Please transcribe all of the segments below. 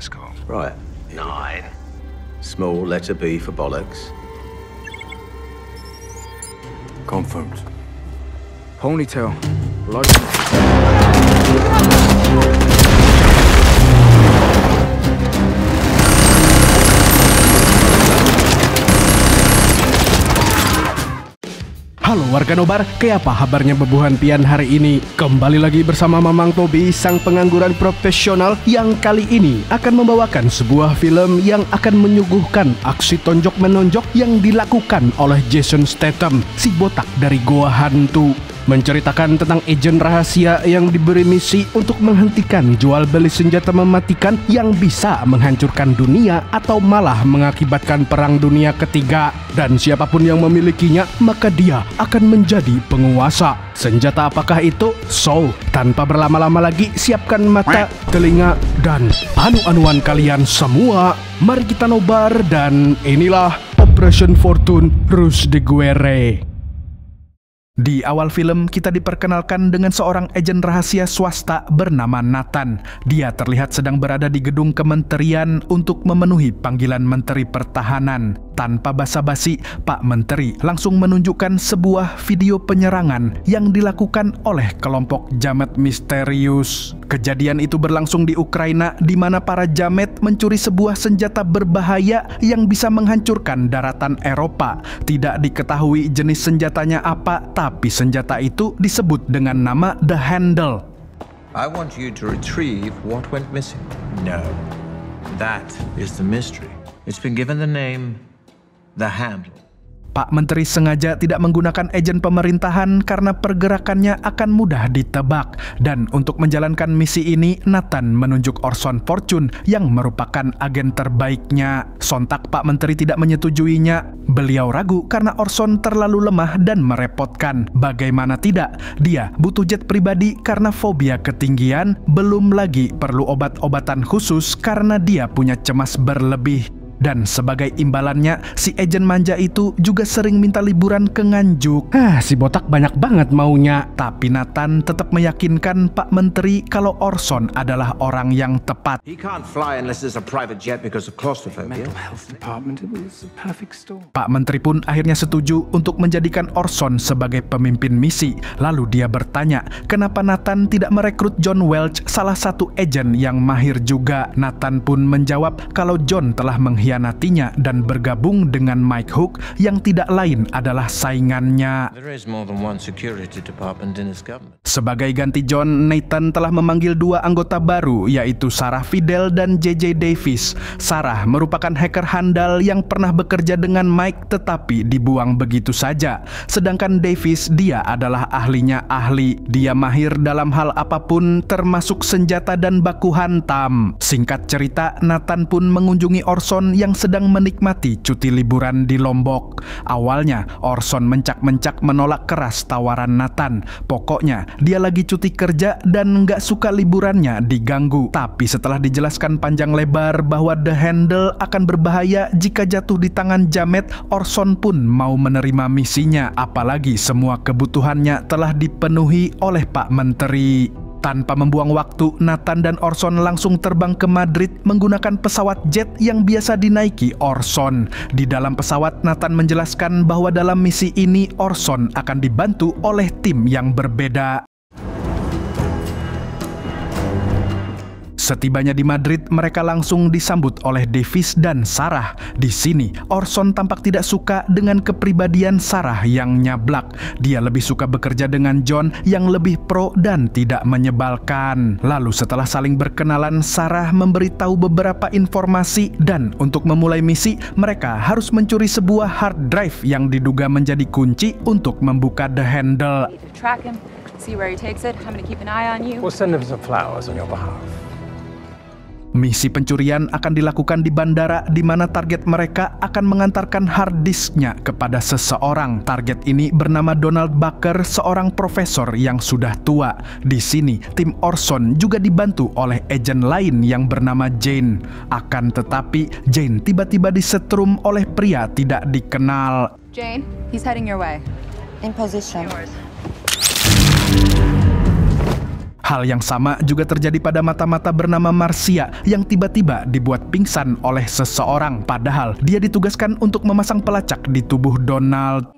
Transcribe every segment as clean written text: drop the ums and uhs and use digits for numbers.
Pascal. Right. 9. Small letter B for bollocks. Confirmed. Ponytail. Blood. Halo warga nobar, kayak apa kabarnya bebuhan pian hari ini? Kembali lagi bersama Mamang Tobi, sang pengangguran profesional yang kali ini akan membawakan sebuah film yang akan menyuguhkan aksi tonjok-menonjok yang dilakukan oleh Jason Statham, si botak dari Goa Hantu. Menceritakan tentang agen rahasia yang diberi misi untuk menghentikan jual beli senjata mematikan yang bisa menghancurkan dunia atau malah mengakibatkan perang dunia ketiga. Dan siapapun yang memilikinya, maka dia akan menjadi penguasa. Senjata apakah itu? So, tanpa berlama-lama lagi, siapkan mata, telinga, dan anu-anuan kalian semua. Mari kita nobar dan inilah Operation Fortune Ruse de Guerre. Di awal film, kita diperkenalkan dengan seorang agen rahasia swasta bernama Nathan. Dia terlihat sedang berada di gedung kementerian untuk memenuhi panggilan Menteri Pertahanan. Tanpa basa-basi, Pak Menteri langsung menunjukkan sebuah video penyerangan yang dilakukan oleh kelompok Jamet misterius. Kejadian itu berlangsung di Ukraina, di mana para Jamet mencuri sebuah senjata berbahaya yang bisa menghancurkan daratan Eropa. Tidak diketahui jenis senjatanya apa, tapi senjata itu disebut dengan nama The Handle. I want you to retrieve what went missing. No, that is the mystery. It's been given the name The Handle. Pak Menteri sengaja tidak menggunakan agen pemerintahan karena pergerakannya akan mudah ditebak. Dan untuk menjalankan misi ini, Nathan menunjuk Orson Fortune yang merupakan agen terbaiknya. Sontak Pak Menteri tidak menyetujuinya. Beliau ragu karena Orson terlalu lemah dan merepotkan. Bagaimana tidak, dia butuh jet pribadi karena fobia ketinggian, belum lagi perlu obat-obatan khusus karena dia punya cemas berlebih. Dan sebagai imbalannya, si agen manja itu juga sering minta liburan ke Nganjuk. Si botak banyak banget maunya. Tapi Nathan tetap meyakinkan Pak Menteri kalau Orson adalah orang yang tepat. He can't fly unless there's a private jet because of claustrophobia. Pak Menteri pun akhirnya setuju untuk menjadikan Orson sebagai pemimpin misi. Lalu dia bertanya, kenapa Nathan tidak merekrut John Welch, salah satu agen yang mahir juga. Nathan pun menjawab kalau John telah mengkhianatinya dan bergabung dengan Mike Hook yang tidak lain adalah saingannya. There is more than one security department in this government. Sebagai ganti John, Nathan telah memanggil dua anggota baru, yaitu Sarah Fidel dan JJ Davis. Sarah merupakan hacker handal yang pernah bekerja dengan Mike tetapi dibuang begitu saja. Sedangkan Davis, dia adalah ahlinya ahli. Dia mahir dalam hal apapun termasuk senjata dan baku hantam. Singkat cerita, Nathan pun mengunjungi Orson yang sedang menikmati cuti liburan di Lombok. Awalnya, Orson mencak-mencak menolak keras tawaran Nathan. Pokoknya, dia lagi cuti kerja dan nggak suka liburannya diganggu. Tapi setelah dijelaskan panjang lebar bahwa The Handle akan berbahaya jika jatuh di tangan Jamet, Orson pun mau menerima misinya. Apalagi semua kebutuhannya telah dipenuhi oleh Pak Menteri. Tanpa membuang waktu, Nathan dan Orson langsung terbang ke Madrid menggunakan pesawat jet yang biasa dinaiki Orson. Di dalam pesawat, Nathan menjelaskan bahwa dalam misi ini Orson akan dibantu oleh tim yang berbeda. Setibanya di Madrid, mereka langsung disambut oleh Davis dan Sarah. Di sini, Orson tampak tidak suka dengan kepribadian Sarah yang nyablak. Dia lebih suka bekerja dengan John yang lebih pro dan tidak menyebalkan. Lalu setelah saling berkenalan, Sarah memberitahu beberapa informasi dan untuk memulai misi, mereka harus mencuri sebuah hard drive yang diduga menjadi kunci untuk membuka The Handle. See where he takes it. I'm gonna keep an eye on you. We'll send him some flowers on your behalf. Misi pencurian akan dilakukan di bandara di mana target mereka akan mengantarkan hard disknya kepada seseorang. Target ini bernama Donald Baker, seorang profesor yang sudah tua. Di sini, tim Orson juga dibantu oleh agen lain yang bernama Jane. Akan tetapi, Jane tiba-tiba disetrum oleh pria tidak dikenal. Jane, he's heading your way. In position. Hal yang sama juga terjadi pada mata-mata bernama Marcia yang tiba-tiba dibuat pingsan oleh seseorang, padahal dia ditugaskan untuk memasang pelacak di tubuh Donald.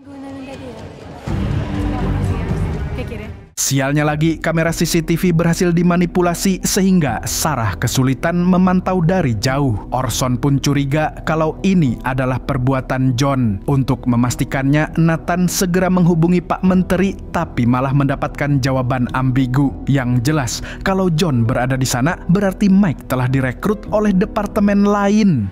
Sialnya lagi, kamera CCTV berhasil dimanipulasi sehingga Sarah kesulitan memantau dari jauh. Orson pun curiga kalau ini adalah perbuatan John. Untuk memastikannya, Nathan segera menghubungi Pak Menteri tapi malah mendapatkan jawaban ambigu. Yang jelas, kalau John berada di sana berarti Mike telah direkrut oleh departemen lain.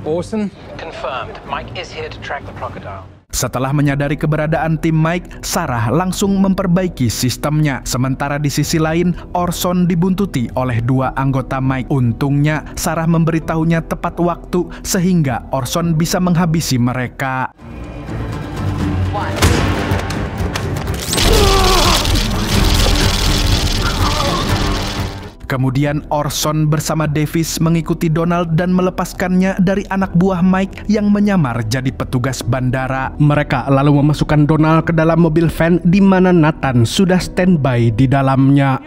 Orson? Confirmed. Mike is here to track the crocodile. Setelah menyadari keberadaan tim Mike, Sarah langsung memperbaiki sistemnya. Sementara di sisi lain, Orson dibuntuti oleh 2 anggota Mike. Untungnya, Sarah memberitahunya tepat waktu sehingga Orson bisa menghabisi mereka. Kemudian Orson bersama Davis mengikuti Donald dan melepaskannya dari anak buah Mike yang menyamar jadi petugas bandara. Mereka lalu memasukkan Donald ke dalam mobil van di mana Nathan sudah standby di dalamnya.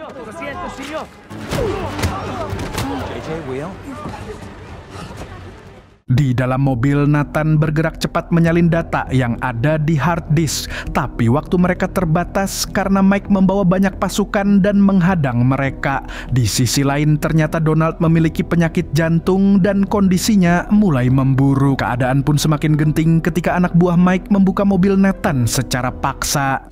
Di dalam mobil, Nathan bergerak cepat menyalin data yang ada di hard disk. Tapi waktu mereka terbatas karena Mike membawa banyak pasukan dan menghadang mereka. Di sisi lain, ternyata Donald memiliki penyakit jantung dan kondisinya mulai memburuk. Keadaan pun semakin genting ketika anak buah Mike membuka mobil Nathan secara paksa.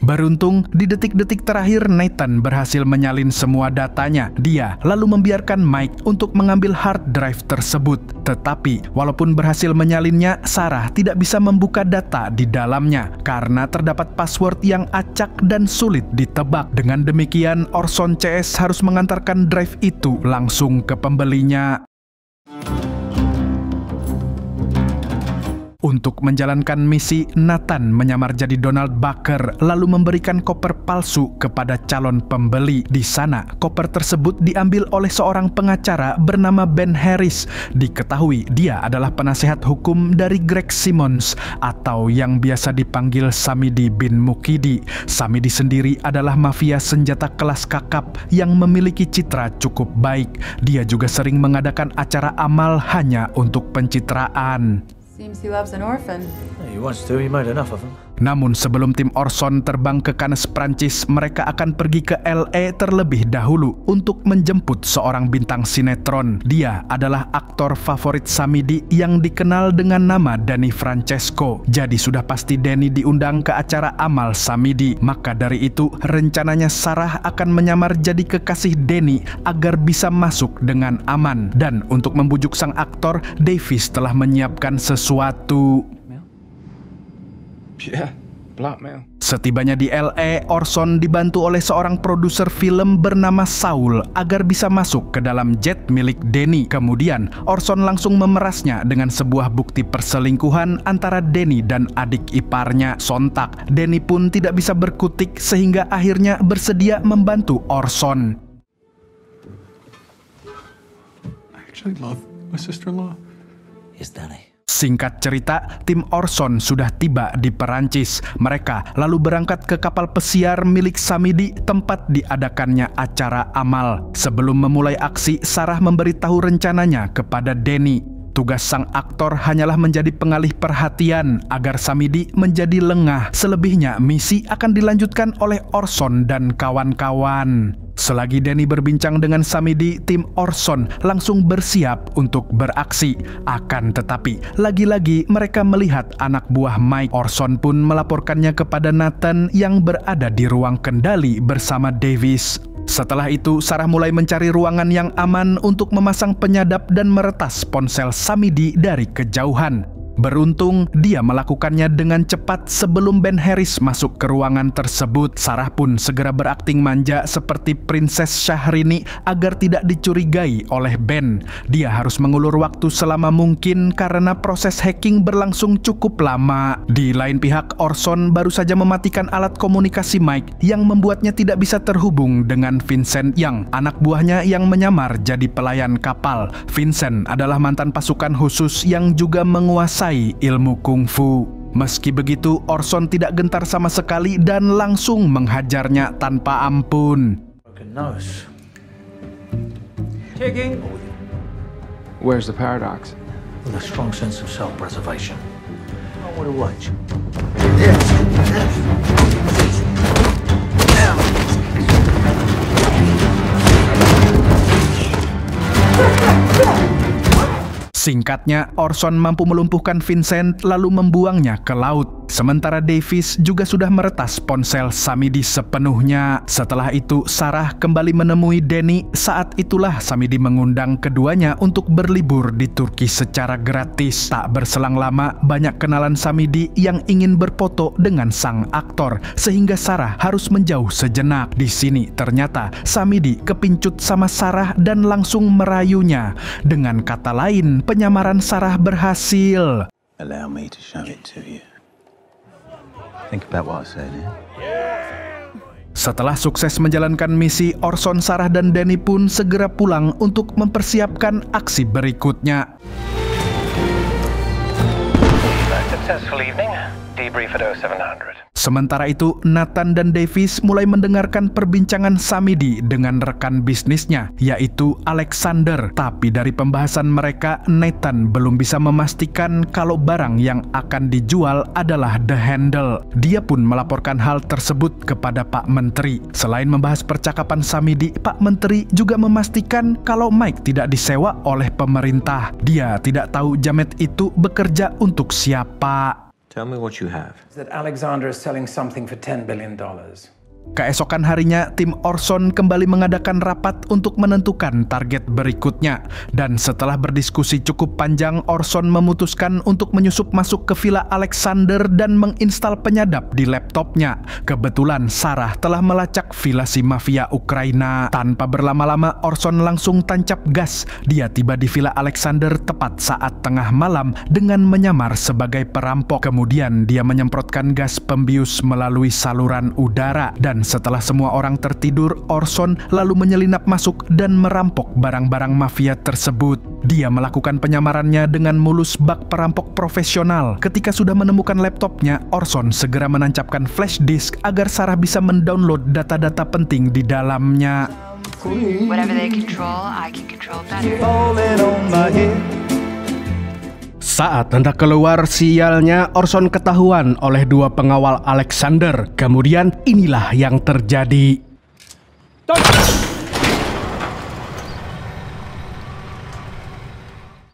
Beruntung, di detik-detik terakhir Nathan berhasil menyalin semua datanya. Dia lalu membiarkan Mike untuk mengambil hard drive tersebut. Tetapi, walaupun berhasil menyalinnya, Sarah tidak bisa membuka data di dalamnya karena terdapat password yang acak dan sulit ditebak. Dengan demikian, Orson CS harus mengantarkan drive itu langsung ke pembelinya. Untuk menjalankan misi, Nathan menyamar jadi Donald Baker lalu memberikan koper palsu kepada calon pembeli. Di sana, koper tersebut diambil oleh seorang pengacara bernama Ben Harris. Diketahui dia adalah penasehat hukum dari Greg Simmons atau yang biasa dipanggil Samidi bin Mukidi. Samidi sendiri adalah mafia senjata kelas kakap yang memiliki citra cukup baik. Dia juga sering mengadakan acara amal hanya untuk pencitraan. Seems he loves an orphan. He wants to, he made enough of them. Namun sebelum tim Orson terbang ke Cannes, Prancis, mereka akan pergi ke LA terlebih dahulu untuk menjemput seorang bintang sinetron. Dia adalah aktor favorit Samidi yang dikenal dengan nama Danny Francesco. Jadi sudah pasti Danny diundang ke acara amal Samidi. Maka dari itu rencananya Sarah akan menyamar jadi kekasih Danny agar bisa masuk dengan aman. Dan untuk membujuk sang aktor, Davis telah menyiapkan sesuatu. Yeah, blackmail. Setibanya di LA, Orson dibantu oleh seorang produser film bernama Saul agar bisa masuk ke dalam jet milik Danny. Kemudian, Orson langsung memerasnya dengan sebuah bukti perselingkuhan antara Danny dan adik iparnya. Sontak, Danny pun tidak bisa berkutik sehingga akhirnya bersedia membantu Orson. I actually love my sister-in-law. Here's Danny. Singkat cerita, tim Orson sudah tiba di Perancis. Mereka lalu berangkat ke kapal pesiar milik Samidi, tempat diadakannya acara amal. Sebelum memulai aksi, Sarah memberitahu rencananya kepada Danny. Tugas sang aktor hanyalah menjadi pengalih perhatian agar Samidi menjadi lengah. Selebihnya, misi akan dilanjutkan oleh Orson dan kawan-kawan. Selagi Danny berbincang dengan Samidi, tim Orson langsung bersiap untuk beraksi. Akan tetapi, lagi-lagi mereka melihat anak buah Mike. Orson pun melaporkannya kepada Nathan yang berada di ruang kendali bersama Davis. Setelah itu, Sarah mulai mencari ruangan yang aman untuk memasang penyadap dan meretas ponsel Samidi dari kejauhan. Beruntung, dia melakukannya dengan cepat sebelum Ben Harris masuk ke ruangan tersebut. Sarah pun segera berakting manja seperti Princess Syahrini agar tidak dicurigai oleh Ben. Dia harus mengulur waktu selama mungkin karena proses hacking berlangsung cukup lama. Di lain pihak, Orson baru saja mematikan alat komunikasi Mike yang membuatnya tidak bisa terhubung dengan Vincent Young, anak buahnya yang menyamar jadi pelayan kapal. Vincent adalah mantan pasukan khusus yang juga menguasai ilmu kungfu. Meski begitu, Orson tidak gentar sama sekali dan langsung menghajarnya tanpa ampun. Nose. Taking. Where's the paradox? With a strong sense of self-preservation. I want to watch. Singkatnya, Orson mampu melumpuhkan Vincent lalu membuangnya ke laut. Sementara Davis juga sudah meretas ponsel Samidi sepenuhnya. Setelah itu, Sarah kembali menemui Danny. Saat itulah Samidi mengundang keduanya untuk berlibur di Turki secara gratis. Tak berselang lama, banyak kenalan Samidi yang ingin berfoto dengan sang aktor, sehingga Sarah harus menjauh sejenak. Di sini ternyata Samidi kepincut sama Sarah dan langsung merayunya. Dengan kata lain, penyamaran Sarah berhasil. Allow me to show it to you. Think about what I said, Setelah sukses menjalankan misi, Orson, Sarah, dan Danny pun segera pulang untuk mempersiapkan aksi berikutnya. Successful evening. Debrief at 0700. Sementara itu, Nathan dan Davis mulai mendengarkan perbincangan Samidi dengan rekan bisnisnya, yaitu Alexander. Tapi dari pembahasan mereka, Nathan belum bisa memastikan kalau barang yang akan dijual adalah The Handle. Dia pun melaporkan hal tersebut kepada Pak Menteri. Selain membahas percakapan Samidi, Pak Menteri juga memastikan kalau Mike tidak disewa oleh pemerintah. Dia tidak tahu Jamet itu bekerja untuk siapa. Tell me what you have. That Alexander is selling something for $10 billion. Keesokan harinya, tim Orson kembali mengadakan rapat untuk menentukan target berikutnya. Dan setelah berdiskusi cukup panjang, Orson memutuskan untuk menyusup masuk ke villa Alexander dan menginstal penyadap di laptopnya. Kebetulan Sarah telah melacak villa si mafia Ukraina. Tanpa berlama-lama, Orson langsung tancap gas. Dia tiba di villa Alexander tepat saat tengah malam dengan menyamar sebagai perampok. Kemudian dia menyemprotkan gas pembius melalui saluran udara. Dan setelah semua orang tertidur, Orson lalu menyelinap masuk dan merampok barang-barang mafia tersebut. Dia melakukan penyamarannya dengan mulus bak perampok profesional. Ketika sudah menemukan laptopnya, Orson segera menancapkan flash disk agar Sarah bisa mendownload data-data penting di dalamnya. Whatever they control, I can control better. Saat hendak keluar, sialnya Orson ketahuan oleh dua pengawal Alexander. Kemudian inilah yang terjadi.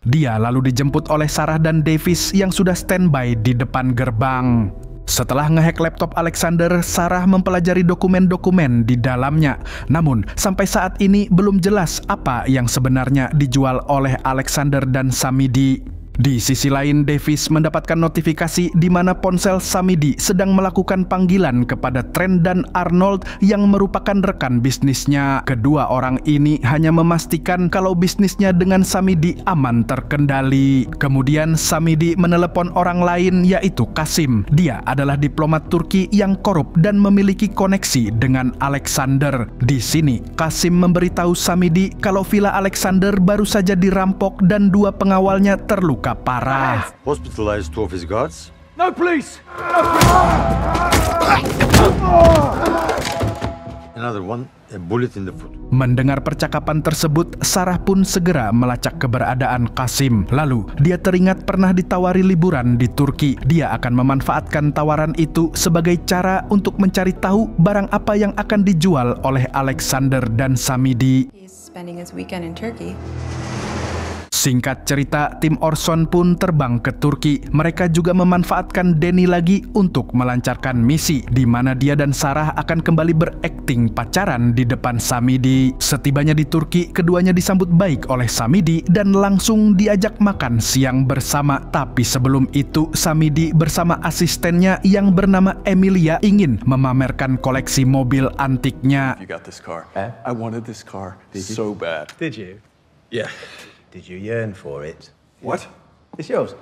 Dia lalu dijemput oleh Sarah dan Davis yang sudah standby di depan gerbang. Setelah ngehack laptop Alexander, Sarah mempelajari dokumen-dokumen di dalamnya. Namun, sampai saat ini belum jelas apa yang sebenarnya dijual oleh Alexander dan Samidi. Di sisi lain, Davis mendapatkan notifikasi di mana ponsel Samidi sedang melakukan panggilan kepada Trent dan Arnold yang merupakan rekan bisnisnya. Kedua orang ini hanya memastikan kalau bisnisnya dengan Samidi aman terkendali. Kemudian Samidi menelepon orang lain, yaitu Kasim. Dia adalah diplomat Turki yang korup dan memiliki koneksi dengan Alexander. Di sini, Kasim memberitahu Samidi kalau villa Alexander baru saja dirampok dan dua pengawalnya terluka parah. Hospitalized two of his guards. No, please! Another one, a bullet in the foot. Mendengar percakapan tersebut, Sarah pun segera melacak keberadaan Kasim. Lalu, dia teringat pernah ditawari liburan di Turki. Dia akan memanfaatkan tawaran itu sebagai cara untuk mencari tahu barang apa yang akan dijual oleh Alexander dan Samidi. He's spending his weekend in Turkey. Singkat cerita, tim Orson pun terbang ke Turki. Mereka juga memanfaatkan Danny lagi untuk melancarkan misi, di mana dia dan Sarah akan kembali berakting pacaran di depan Samidi. Setibanya di Turki, keduanya disambut baik oleh Samidi dan langsung diajak makan siang bersama. Tapi sebelum itu, Samidi bersama asistennya yang bernama Emilia ingin memamerkan koleksi mobil antiknya. You got this car. I wanted this car so bad. Did you? Yeah. Did you yearn for it? What? It's yours.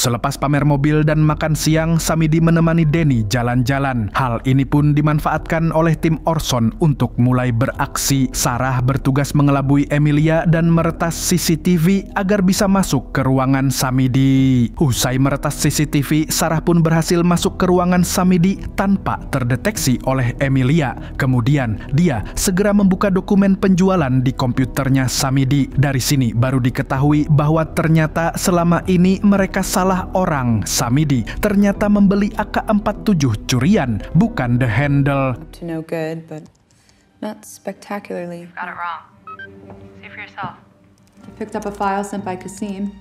Selepas pamer mobil dan makan siang, Samidi menemani Danny jalan-jalan. Hal ini pun dimanfaatkan oleh tim Orson untuk mulai beraksi. Sarah bertugas mengelabui Emilia dan meretas CCTV agar bisa masuk ke ruangan Samidi. Usai meretas CCTV, Sarah pun berhasil masuk ke ruangan Samidi tanpa terdeteksi oleh Emilia. Kemudian, dia segera membuka dokumen penjualan di komputernya Samidi. Dari sini baru diketahui bahwa ternyata selama ini mereka salah orang. Samidi ternyata membeli AK-47 curian, bukan The Handle. To no good, but not spectacularly. Got it wrong. See for yourself. I picked up a file sent by Kasim.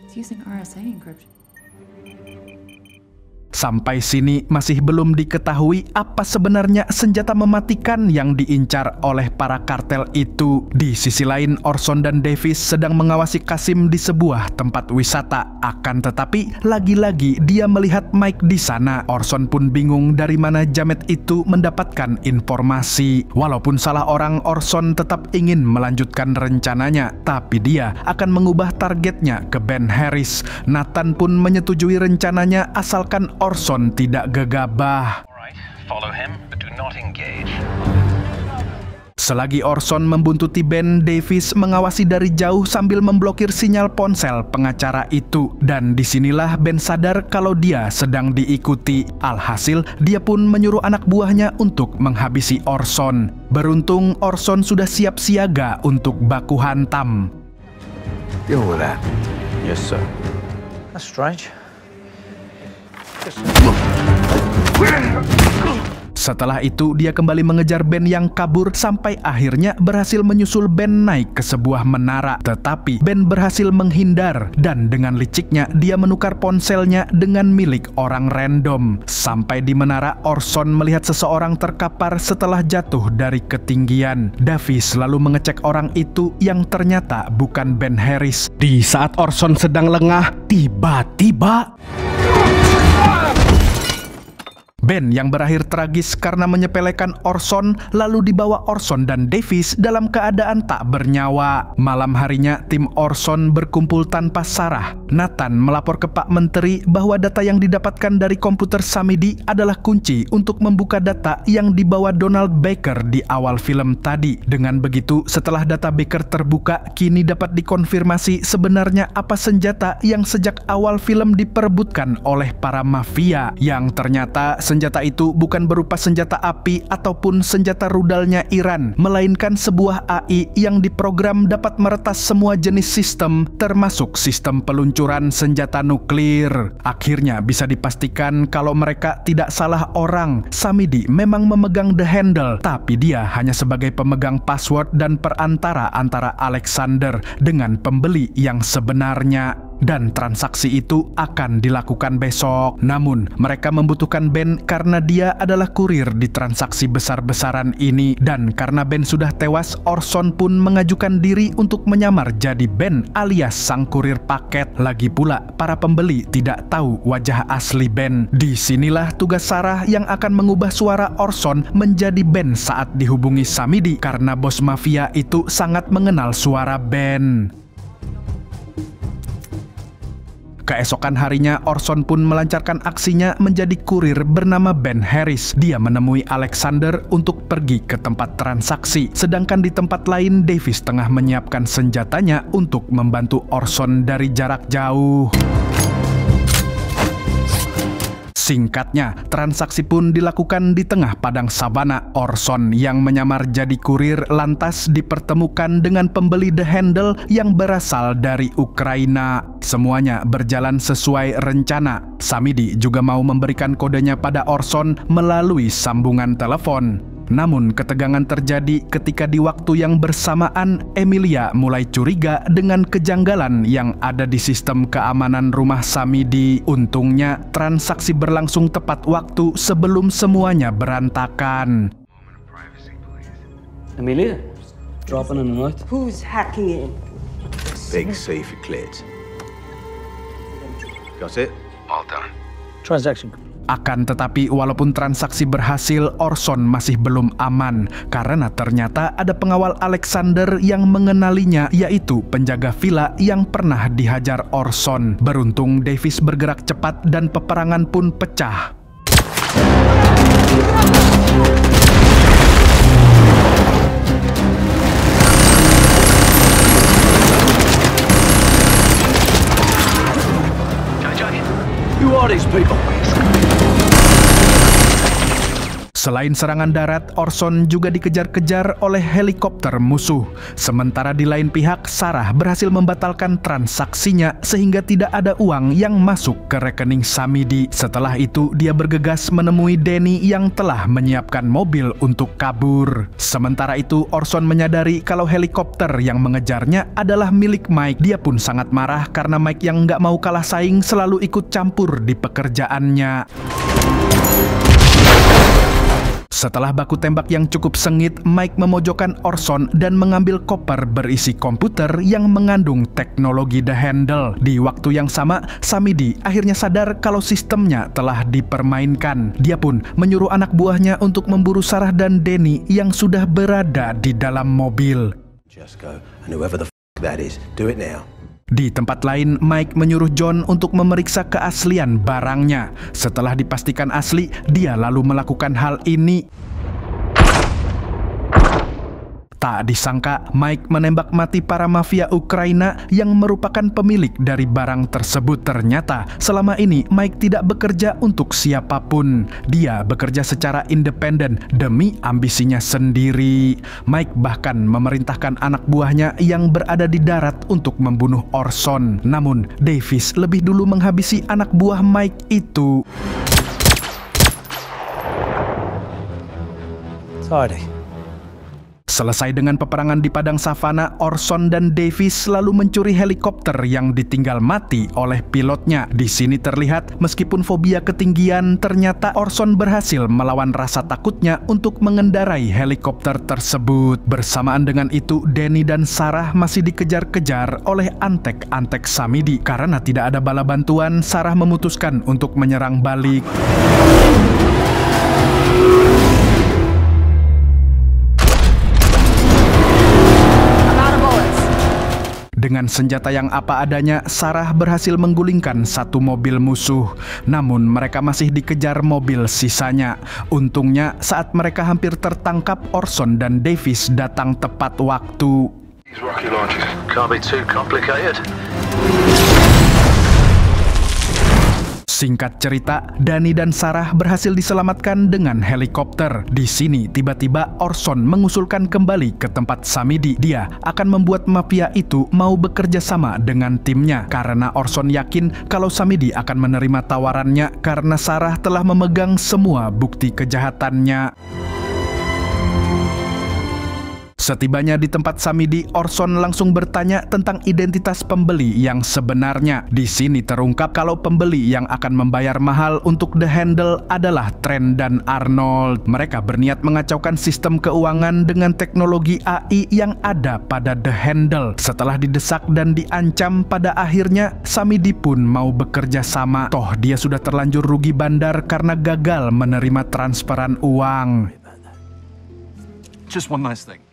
It's using RSA encryption. Sampai sini masih belum diketahui apa sebenarnya senjata mematikan yang diincar oleh para kartel itu. Di sisi lain, Orson dan Davis sedang mengawasi Kasim di sebuah tempat wisata. Akan tetapi, lagi-lagi dia melihat Mike di sana. Orson pun bingung dari mana jamet itu mendapatkan informasi. Walaupun salah orang, Orson tetap ingin melanjutkan rencananya. Tapi dia akan mengubah targetnya ke Ben Harris. Nathan pun menyetujui rencananya asalkan Orson tidak gegabah. Follow him, but do not engage. Selagi Orson membuntuti Ben, Davis mengawasi dari jauh sambil memblokir sinyal ponsel pengacara itu. Dan disinilah Ben sadar kalau dia sedang diikuti. Alhasil, dia pun menyuruh anak buahnya untuk menghabisi Orson. Beruntung Orson sudah siap siaga untuk baku hantam. Deal with that. Yes, sir. That's strange. Setelah itu, dia kembali mengejar Ben yang kabur sampai akhirnya berhasil menyusul Ben naik ke sebuah menara. Tetapi Ben berhasil menghindar dan dengan liciknya dia menukar ponselnya dengan milik orang random. Sampai di menara, Orson melihat seseorang terkapar setelah jatuh dari ketinggian. Davis lalu mengecek orang itu yang ternyata bukan Ben Harris. Di saat Orson sedang lengah, tiba-tiba Ben yang berakhir tragis karena menyepelekan Orson lalu dibawa Orson dan Davis dalam keadaan tak bernyawa. Malam harinya tim Orson berkumpul tanpa Sarah. Nathan melapor ke Pak Menteri bahwa data yang didapatkan dari komputer Samidi adalah kunci untuk membuka data yang dibawa Donald Baker di awal film tadi. Dengan begitu, setelah data Baker terbuka, kini dapat dikonfirmasi sebenarnya apa senjata yang sejak awal film diperebutkan oleh para mafia, yang ternyata senjata itu bukan berupa senjata api ataupun senjata rudalnya Iran, melainkan sebuah AI yang diprogram dapat meretas semua jenis sistem, termasuk sistem peluncuran senjata nuklir. Akhirnya bisa dipastikan kalau mereka tidak salah orang. Samidi memang memegang The Handle, tapi dia hanya sebagai pemegang password dan perantara antara Alexander dengan pembeli yang sebenarnya. Dan transaksi itu akan dilakukan besok. Namun, mereka membutuhkan Ben karena dia adalah kurir di transaksi besar-besaran ini. Dan karena Ben sudah tewas, Orson pun mengajukan diri untuk menyamar jadi Ben alias sang kurir paket. Lagi pula, para pembeli tidak tahu wajah asli Ben. Disinilah tugas Sarah yang akan mengubah suara Orson menjadi Ben saat dihubungi Samidi, karena bos mafia itu sangat mengenal suara Ben. Keesokan harinya, Orson pun melancarkan aksinya menjadi kurir bernama Ben Harris. Dia menemui Alexander untuk pergi ke tempat transaksi. Sedangkan di tempat lain, Davis tengah menyiapkan senjatanya untuk membantu Orson dari jarak jauh. Singkatnya, transaksi pun dilakukan di tengah padang savana. Orson yang menyamar jadi kurir lantas dipertemukan dengan pembeli The Handle yang berasal dari Ukraina. Semuanya berjalan sesuai rencana. Samidi juga mau memberikan kodenya pada Orson melalui sambungan telepon. Namun ketegangan terjadi ketika di waktu yang bersamaan Emilia mulai curiga dengan kejanggalan yang ada di sistem keamanan rumah Samidi. Untungnya transaksi berlangsung tepat waktu sebelum semuanya berantakan. Emilia, dropping a note. Who's hacking in? Big safe cleared. Got it? All done. Transaction. Akan tetapi walaupun transaksi berhasil, Orson masih belum aman karena ternyata ada pengawal Alexander yang mengenalinya, yaitu penjaga villa yang pernah dihajar Orson. Beruntung Davis bergerak cepat dan peperangan pun pecah. Who are these people? Selain serangan darat, Orson juga dikejar-kejar oleh helikopter musuh. Sementara di lain pihak, Sarah berhasil membatalkan transaksinya sehingga tidak ada uang yang masuk ke rekening Samidi. Setelah itu, dia bergegas menemui Danny yang telah menyiapkan mobil untuk kabur. Sementara itu, Orson menyadari kalau helikopter yang mengejarnya adalah milik Mike. Dia pun sangat marah karena Mike yang nggak mau kalah saing selalu ikut campur di pekerjaannya. Setelah baku tembak yang cukup sengit, Mike memojokkan Orson dan mengambil koper berisi komputer yang mengandung teknologi The Handle. Di waktu yang sama, Samidi akhirnya sadar kalau sistemnya telah dipermainkan. Dia pun menyuruh anak buahnya untuk memburu Sarah dan Danny yang sudah berada di dalam mobil. Just go, and whoever the f that is, do it now. Di tempat lain, Mike menyuruh John untuk memeriksa keaslian barangnya. Setelah dipastikan asli, dia lalu melakukan hal ini. Tak disangka, Mike menembak mati para mafia Ukraina yang merupakan pemilik dari barang tersebut. Ternyata, selama ini Mike tidak bekerja untuk siapapun. Dia bekerja secara independen demi ambisinya sendiri. Mike bahkan memerintahkan anak buahnya yang berada di darat untuk membunuh Orson. Namun, Davis lebih dulu menghabisi anak buah Mike itu. Tidy. Selesai dengan peperangan di padang savana, Orson dan Davis lalu mencuri helikopter yang ditinggal mati oleh pilotnya. Di sini terlihat, meskipun fobia ketinggian, ternyata Orson berhasil melawan rasa takutnya untuk mengendarai helikopter tersebut. Bersamaan dengan itu, Danny dan Sarah masih dikejar-kejar oleh antek-antek Samidi. Karena tidak ada bala bantuan, Sarah memutuskan untuk menyerang balik. Dengan senjata yang apa adanya, Sarah berhasil menggulingkan satu mobil musuh. Namun mereka masih dikejar mobil sisanya. Untungnya saat mereka hampir tertangkap, Orson dan Davis datang tepat waktu. Singkat cerita, Danny dan Sarah berhasil diselamatkan dengan helikopter. Di sini, tiba-tiba Orson mengusulkan kembali ke tempat Samidi. Dia akan membuat mafia itu mau bekerja sama dengan timnya. Karena Orson yakin kalau Samidi akan menerima tawarannya karena Sarah telah memegang semua bukti kejahatannya. Setibanya di tempat Samidi, Orson langsung bertanya tentang identitas pembeli yang sebenarnya. Di sini terungkap kalau pembeli yang akan membayar mahal untuk The Handle adalah Trent dan Arnold. Mereka berniat mengacaukan sistem keuangan dengan teknologi AI yang ada pada The Handle. Setelah didesak dan diancam, pada akhirnya Samidi pun mau bekerja sama. Toh dia sudah terlanjur rugi bandar karena gagal menerima transferan uang. Just one last thing.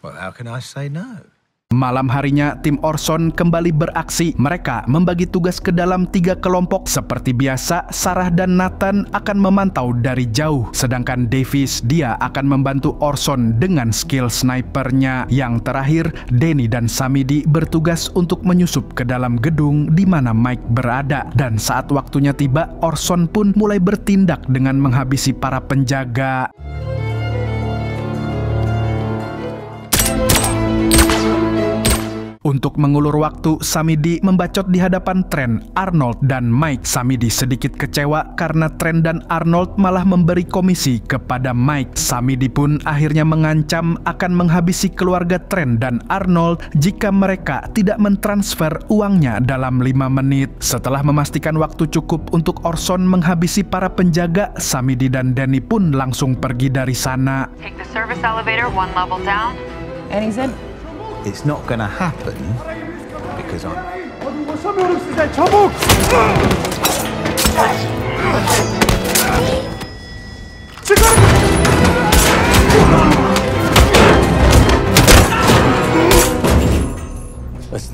Well, how can I say no? Malam harinya, tim Orson kembali beraksi. Mereka membagi tugas ke dalam 3 kelompok. Seperti biasa, Sarah dan Nathan akan memantau dari jauh. Sedangkan Davis, dia akan membantu Orson dengan skill snipernya. Yang terakhir, Danny dan Samidi bertugas untuk menyusup ke dalam gedung di mana Mike berada. Dan saat waktunya tiba, Orson pun mulai bertindak dengan menghabisi para penjaga. Untuk mengulur waktu, Samidi membacot di hadapan Trent, Arnold, dan Mike. Samidi sedikit kecewa karena Trent dan Arnold malah memberi komisi kepada Mike. Samidi pun akhirnya mengancam akan menghabisi keluarga Trent dan Arnold jika mereka tidak mentransfer uangnya dalam 5 menit. Setelah memastikan waktu cukup untuk Orson menghabisi para penjaga, Samidi dan Danny pun langsung pergi dari sana. Take the service elevator 1 level down. And he said, It's not gonna happen because I'm... Listen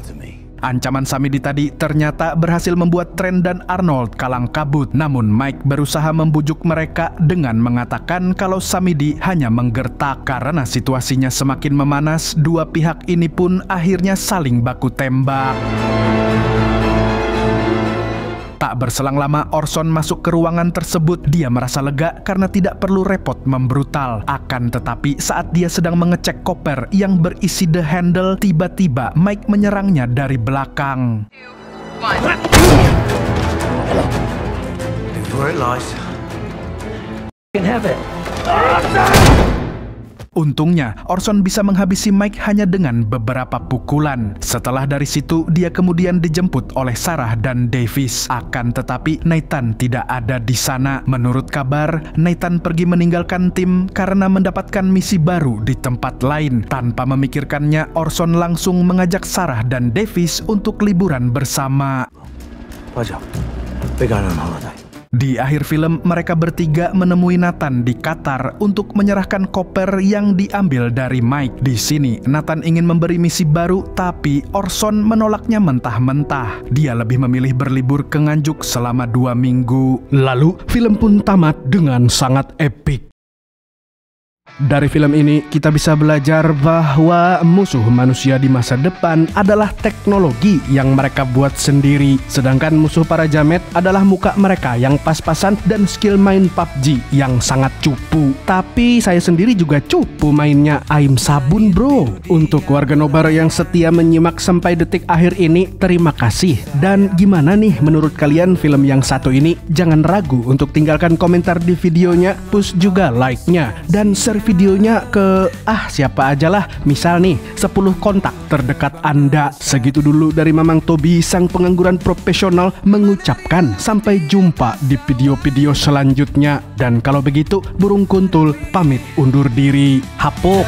to me. Ancaman Samidi tadi ternyata berhasil membuat Trent dan Arnold kalang kabut. Namun Mike berusaha membujuk mereka dengan mengatakan kalau Samidi hanya menggertak. Karena situasinya semakin memanas, dua pihak ini pun akhirnya saling baku tembak. Tak berselang lama, Orson masuk ke ruangan tersebut. Dia merasa lega karena tidak perlu repot membrutal. Akan tetapi saat dia sedang mengecek koper yang berisi The Handle, tiba-tiba Mike menyerangnya dari belakang. Before it lies, you can have it. Untungnya, Orson bisa menghabisi Mike hanya dengan beberapa pukulan. Setelah dari situ, dia kemudian dijemput oleh Sarah dan Davis. Akan tetapi, Nathan tidak ada di sana. Menurut kabar, Nathan pergi meninggalkan tim karena mendapatkan misi baru di tempat lain. Tanpa memikirkannya, Orson langsung mengajak Sarah dan Davis untuk liburan bersama. Roger. We're going on holiday. Di akhir film, mereka bertiga menemui Nathan di Qatar untuk menyerahkan koper yang diambil dari Mike. Di sini, Nathan ingin memberi misi baru, tapi Orson menolaknya mentah-mentah. Dia lebih memilih berlibur ke Nganjuk selama 2 minggu. Lalu, film pun tamat dengan sangat epik. Dari film ini, kita bisa belajar bahwa musuh manusia di masa depan adalah teknologi yang mereka buat sendiri. Sedangkan musuh para jamet adalah muka mereka yang pas-pasan dan skill main PUBG yang sangat cupu. Tapi saya sendiri juga cupu mainnya. I'm sabun bro. Untuk warga nobar yang setia menyimak sampai detik akhir ini, terima kasih. Dan gimana nih menurut kalian film yang satu ini? Jangan ragu untuk tinggalkan komentar di videonya, push juga like-nya, dan share videonya ke siapa aja lah. Misal nih 10 kontak terdekat Anda. Segitu dulu dari Mamang Tobi, sang pengangguran profesional, mengucapkan sampai jumpa di video-video selanjutnya. Dan kalau begitu, burung kuntul pamit undur diri. Hapok.